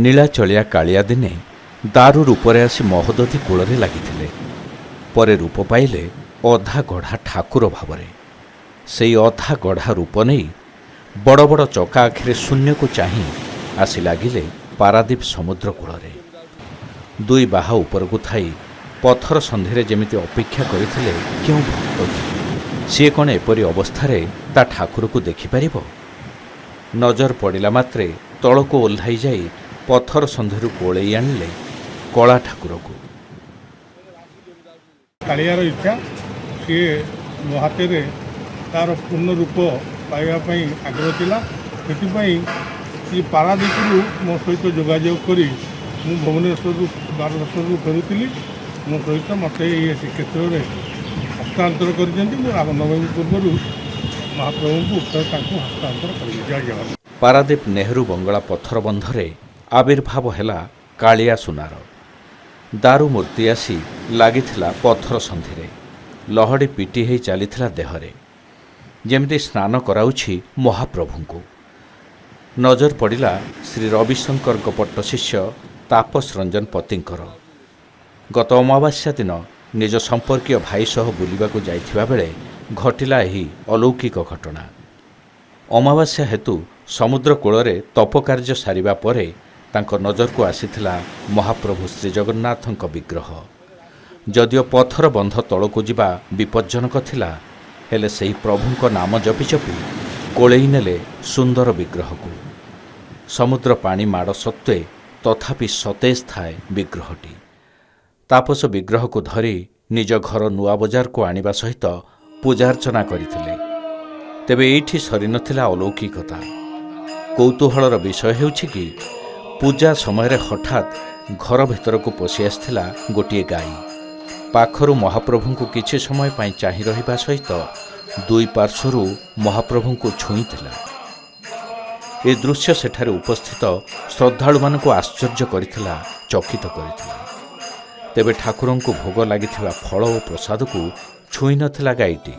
ନୀଳାଚଳିଆ କାଳିଆ ଦିନେ ଦାରୁ ରୂପରେ ଆସି ମହୋଦଧି କୂଳରେ ଲାଗିଥିଲେ। ପରେ ରୂପ ପାଇଲେ ଅଧା ଗଢ଼ା ଠାକୁର ଭାବରେ। ସେଇ ଅଧା ଗଢ଼ା ରୂପ ନେଇ ବଡ଼ ବଡ଼ ଚକା ଆଖିରେ ଶୂନ୍ୟକୁ ଚାହିଁ ଆସି ଲାଗିଲେ ପାରାଦୀପ ସମୁଦ୍ର କୂଳରେ। ଦୁଇ ବାହା ଉପରକୁ ଥାଇ ପଥର ସନ୍ଧିରେ ଯେମିତି ଅପେକ୍ଷା କରିଥିଲେ କେଉଁ ଭକ୍ତକୁ। ସିଏ କ'ଣ ଏପରି ଅବସ୍ଥାରେ ତା ଠାକୁରକୁ ଦେଖିପାରିବ? ନଜର ପଡ଼ିଲା ମାତ୍ରେ ତଳକୁ ଓହ୍ଲାଇ ଯାଇ ପଥର ସନ୍ଧିରୁ କୋଳେଇ ଆଣିଲେ କଳା ଠାକୁରକୁ। କାଳିଆର ଇଚ୍ଛା ସିଏ ମୋ ହାତରେ ତାର ପୂର୍ଣ୍ଣ ରୂପ ପାଇବା ପାଇଁ ଆଗ୍ରହ ଥିଲା। ସେଥିପାଇଁ ଏ ପାରାଦୀପରୁ ମୋ ସହିତ ଯୋଗାଯୋଗ କରି ମୁଁ ଭୁବନେଶ୍ୱରରୁ ବାରଦର୍ଶନରୁ ଫେରୁଥିଲି। ମୋ ସହିତ ମୋତେ ଏ ଶ୍ରୀକ୍ଷେତ୍ରରେ ହସ୍ତାନ୍ତର କରିଛନ୍ତି। ମୁଁ ନବମୀ ପୂର୍ବରୁ ମହାପ୍ରଭୁଙ୍କୁ ଉତ୍ତର ତାଙ୍କୁ ହସ୍ତାନ୍ତର କରିବି। ଜୟ ଜଗନ୍ନାଥ। ପାରାଦୀପ ନେହେରୁ ବଙ୍ଗଳା ପଥର ବନ୍ଧରେ ଆବିର୍ଭାବ ହେଲା କାଳିଆ ସୁନାର। ଦାରୁ ମୂର୍ତ୍ତି ଆସି ଲାଗିଥିଲା ପଥର ସନ୍ଧିରେ। ଲହଡ଼ି ପିଟି ହେଇ ଚାଲିଥିଲା ଦେହରେ, ଯେମିତି ସ୍ନାନ କରାଉଛି ମହାପ୍ରଭୁଙ୍କୁ। ନଜର ପଡ଼ିଲା ଶ୍ରୀ ରବିଶଙ୍କରଙ୍କ ପଟ୍ଟଶିଷ୍ୟ ତାପସ ରଞ୍ଜନ ପତିଙ୍କର। ଗତ ଅମାବାସ୍ୟା ଦିନ ନିଜ ସମ୍ପର୍କୀୟ ଭାଇ ସହ ବୁଲିବାକୁ ଯାଇଥିବା ବେଳେ ଘଟିଲା ଏହି ଅଲୌକିକ ଘଟଣା। ଅମାବାସ୍ୟା ହେତୁ ସମୁଦ୍ର କୂଳରେ ତପକାର୍ଯ୍ୟ ସାରିବା ପରେ ତାଙ୍କ ନଜରକୁ ଆସିଥିଲା ମହାପ୍ରଭୁ ଶ୍ରୀଜଗନ୍ନାଥଙ୍କ ବିଗ୍ରହ। ଯଦିଓ ପଥର ବନ୍ଧ ତଳକୁ ଯିବା ବିପଜ୍ଜନକ ଥିଲା, ହେଲେ ସେହି ପ୍ରଭୁଙ୍କ ନାମ ଜପି ଜପି କୋଳେଇ ନେଲେ ସୁନ୍ଦର ବିଗ୍ରହକୁ। ସମୁଦ୍ର ପାଣି ମାଡ଼ ସତ୍ତ୍ୱେ ତଥାପି ସତେଜ ଥାଏ ବିଗ୍ରହଟି। ତାପସ ବିଗ୍ରହକୁ ଧରି ନିଜ ଘର ନୂଆବଜାରକୁ ଆଣିବା ସହିତ ପୂଜାର୍ଚ୍ଚନା କରିଥିଲେ। ତେବେ ଏଇଠି ସରିନଥିଲା ଅଲୌକିକତା। କୌତୂହଳର ବିଷୟ ହେଉଛି କି ପୂଜା ସମୟରେ ହଠାତ୍ ଘର ଭିତରକୁ ପଶି ଆସିଥିଲା ଗୋଟିଏ ଗାଈ। ପାଖରୁ ମହାପ୍ରଭୁଙ୍କୁ କିଛି ସମୟ ପାଇଁ ଚାହିଁ ରହିବା ସହିତ ଦୁଇ ପାର୍ଶ୍ୱରୁ ମହାପ୍ରଭୁଙ୍କୁ ଛୁଇଁଥିଲା। ଏ ଦୃଶ୍ୟ ସେଠାରେ ଉପସ୍ଥିତ ଶ୍ରଦ୍ଧାଳୁମାନଙ୍କୁ ଆଶ୍ଚର୍ଯ୍ୟ କରିଥିଲା, ଚକିତ କରିଥିଲା। ତେବେ ଠାକୁରଙ୍କୁ ଭୋଗ ଲାଗିଥିବା ଫଳ ଓ ପ୍ରସାଦକୁ ଛୁଇଁ ନଥିଲା ଗାଈଟି।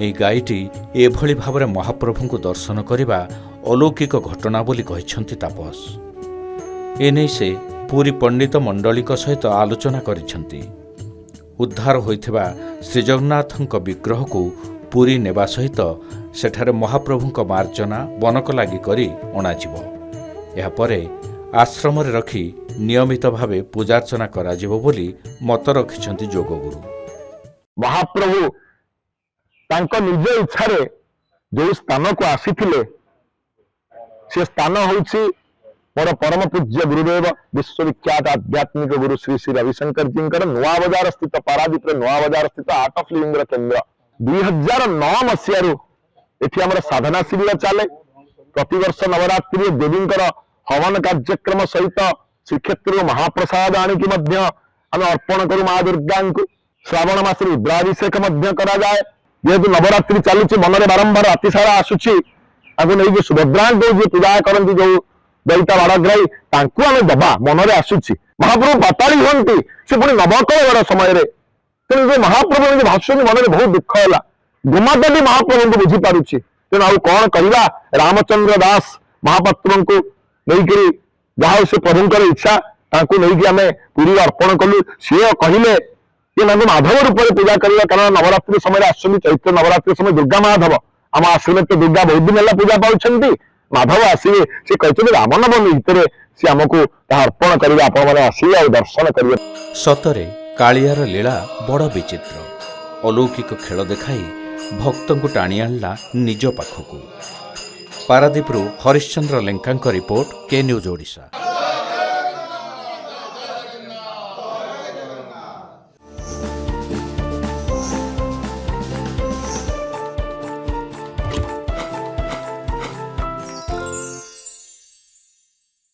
ଏହି ଗାଈଟି ଏଭଳି ଭାବରେ ମହାପ୍ରଭୁଙ୍କୁ ଦର୍ଶନ କରିବା ଅଲୌକିକ ଘଟଣା ବୋଲି କହିଛନ୍ତି ତାପସ। ଏନେଇ ସେ ପୁରୀ ପଣ୍ଡିତ ମଣ୍ଡଳୀଙ୍କ ସହିତ ଆଲୋଚନା କରିଛନ୍ତି। ଉଦ୍ଧାର ହୋଇଥିବା ଶ୍ରୀଜଗନ୍ନାଥଙ୍କ ବିଗ୍ରହକୁ ପୁରୀ ନେବା ସହିତ ସେଠାରେ ମହାପ୍ରଭୁଙ୍କ ମାର୍ଜନା ବନକ ଲାଗି କରି ଅଣାଯିବ। ଏହାପରେ ଆଶ୍ରମରେ ରଖି ନିୟମିତ ଭାବେ ପୂଜାର୍ଚ୍ଚନା କରାଯିବ ବୋଲି ମତ ରଖିଛନ୍ତି ଯୋଗଗୁରୁ। ମହାପ୍ରଭୁ ତାଙ୍କ ନିଜ ଇଚ୍ଛାରେ ଯେଉଁ ସ୍ଥାନକୁ ଆସିଥିଲେ, ସେ ସ୍ଥାନ ହେଉଛି ମୋର ପରମ ପୂଜ୍ୟ ଗୁରୁଦେବ ବିଶ୍ୱବିଖ୍ୟାତ ଆଧ୍ୟାତ୍ମିକ ଗୁରୁ ଶ୍ରୀ ଶ୍ରୀ ରବିଶଙ୍କର ଜୀଙ୍କର ନୂଆବଜାର ସ୍ଥିତ ପାରାଦୀପରେ ନୂଆବଜାର ସ୍ଥିତ ଆର୍ଟ ଅଫ୍ ଲିଭିଂର କେନ୍ଦ୍ର। 2009 ମସିହାରୁ ଏଠି ଆମର ସାଧନା ଶିବିର ଚାଲେ। ପ୍ରତିବର୍ଷ ନବରାତ୍ରିରେ ଦେବୀଙ୍କର ହବନ କାର୍ଯ୍ୟକ୍ରମ ସହିତ ଶ୍ରୀକ୍ଷେତ୍ରରୁ ମହାପ୍ରସାଦ ଆଣିକି ମଧ୍ୟ ଆମେ ଅର୍ପଣ କରୁ ମା ଦୁର୍ଗାଙ୍କୁ। ଶ୍ରାବଣ ମାସରେ ରୁଦ୍ରାଭିଷେକ ମଧ୍ୟ କରାଯାଏ। ଯେହେତୁ ନବରାତ୍ରି ଚାଲୁଛି, ମନରେ ବାରମ୍ବାର ଅତିସାରା ଆସୁଛି, ତାଙ୍କୁ ନେଇକି ସୁଭଦ୍ରାଙ୍କୁ ଯିଏ ପୂଜା କରନ୍ତି, ଯୋଉ ଦଇତା ବାଡ଼ଗ୍ରାହୀ, ତାଙ୍କୁ ଆମେ ଦବା ମନରେ ଆସୁଛି। ମହାପ୍ରଭୁ ପାତାଳି ହୁଅନ୍ତି ସେ ପୁଣି ନବକଳେବର ସମୟରେ। ତେଣୁ ଯେ ମହାପ୍ରଭୁ ନିଜେ ଭାସୁଛନ୍ତି, ମନରେ ବହୁତ ଦୁଃଖ ହେଲା। ଗୋମାତା ବି ମହାପ୍ରଭୁଙ୍କୁ ବୁଝିପାରୁଛି। ତେଣୁ ଆଉ କଣ କରିବା, ରାମଚନ୍ଦ୍ର ଦାସ ମହାପାତ୍ରଙ୍କୁ ନେଇକରି ଯାହା ହଉ ସେ ପ୍ରଭୁଙ୍କର ଇଚ୍ଛା, ତାଙ୍କୁ ନେଇକି ଆମେ ପୁରୀରେ ଅର୍ପଣ କଲୁ। ସିଏ କହିଲେ ଯେ ତାଙ୍କୁ ମାଧବ ରୂପରେ ପୂଜା କରିବା, କାରଣ ନବରାତ୍ରି ସମୟରେ ଆସୁଛନ୍ତି, ଚୈତ୍ର ନବରାତ୍ରି ସମୟ ଦୁର୍ଗା ମାଧବ। ଆମ ଆଶ୍ରମରେ ତ ଦୁର୍ଗା ବହୁତ ଦିନ ହେଲା ପୂଜା ପାଉଛନ୍ତି, ମାଧବ ଆସିବେ। ସେ କହିଛନ୍ତି ରାମନବମୀ ଭିତରେ ସେ ଆମକୁ ତାହା ଅର୍ପଣ କରିବେ, ଆପଣମାନେ ଆସିବେ ଆଉ ଦର୍ଶନ କରିବେ। ସତରେ କାଳିଆର ଲୀଳା ବଡ଼ ବିଚିତ୍ର। ଅଲୌକିକ ଖେଳ ଦେଖାଇ ଭକ୍ତଙ୍କୁ ଟାଣି ଆଣିଲା ନିଜ ପାଖକୁ। ପାରାଦୀପରୁ ହରିଶ୍ଚନ୍ଦ୍ର ଲେଙ୍କାଙ୍କ ରିପୋର୍ଟ, କେ ନ୍ୟୁଜ୍ ଓଡ଼ିଶା।